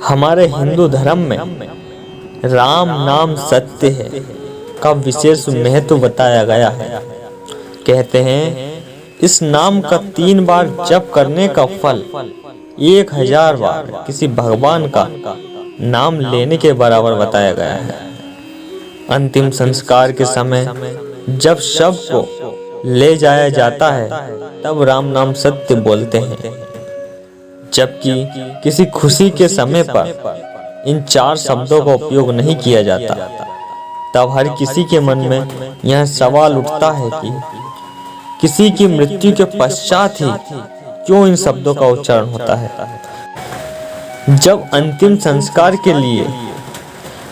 हमारे हिंदू धर्म में राम नाम सत्य है का विशेष महत्व बताया गया है। कहते हैं इस नाम का 3 बार जप करने का फल 1000 बार किसी भगवान का नाम लेने के बराबर बताया गया है। अंतिम संस्कार के समय जब शव को ले जाया जाता है तब राम नाम सत्य बोलते हैं, जबकि किसी खुशी के समय पर इन 4 शब्दों का उपयोग नहीं किया जाता। तब हर किसी के मन में यह सवाल उठता है कि किसी की मृत्यु के पश्चात ही क्यों इन शब्दों का उच्चारण होता है। जब अंतिम संस्कार के लिए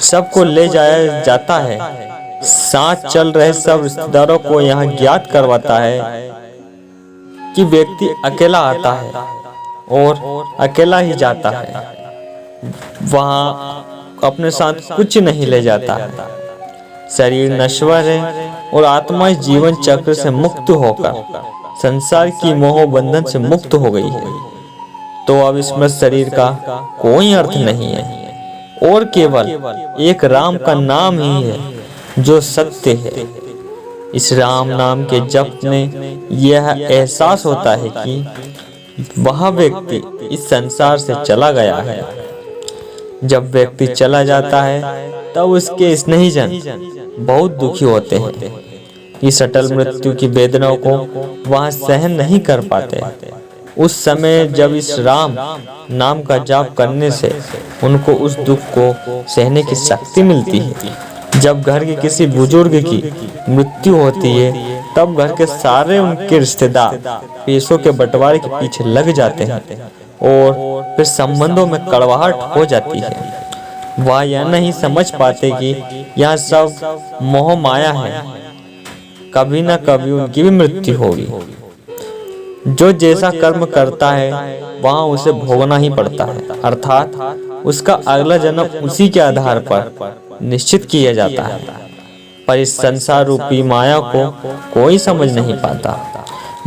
सबको ले जाया जाता है, साथ चल रहे सब रिश्तेदारों को यह ज्ञात करवाता है कि व्यक्ति अकेला आता है और अकेला ही जाता है, वहां अपने साथ कुछ नहीं ले जाता है। शरीर नश्वर है और आत्मा इस जीवन चक्र से मुक्त होकर संसार की मोह बंधन से मुक्त हो गई है। तो अब इसमें शरीर का कोई अर्थ नहीं है और केवल एक राम का नाम ही है जो सत्य है। इस राम नाम के जप में यह एहसास होता है कि वह व्यक्ति इस संसार से चला गया है। जब व्यक्ति चला जाता है तब उसके स्नेहीजन बहुत दुखी होते हैं। इस अटल मृत्यु की वेदनाओं को वह सहन नहीं कर पाते। उस समय जब इस राम नाम का जाप करने से उनको उस दुख को सहने की शक्ति मिलती है। जब घर के किसी बुजुर्ग की मृत्यु होती है तब घर के सारे उनके रिश्तेदार पैसों के बंटवारे के पीछे लग जाते हैं और फिर संबंधों में कड़वाहट हो जाती है। वह यह नहीं समझ पाते कि यह सब मोह माया है, कभी न कभी उनकी भी मृत्यु होगी। जो जैसा कर्म करता है वहाँ उसे भोगना ही पड़ता है, अर्थात उसका अगला जन्म उसी के आधार पर निश्चित किया जाता है। पर इस संसार रूपी माया को कोई समझ नहीं पाता।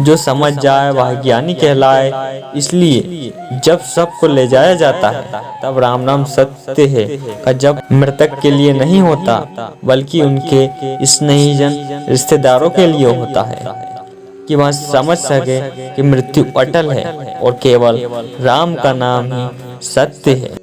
जो समझ जाए वह ज्ञानी कहलाए। इसलिए जब सबको ले जाया जाता है तब राम नाम सत्य है का जब मृतक के लिए नहीं होता बल्कि उनके स्नेहीजन रिश्तेदारों के लिए होता है कि वह समझ सके कि मृत्यु अटल है और केवल राम का नाम ही सत्य है।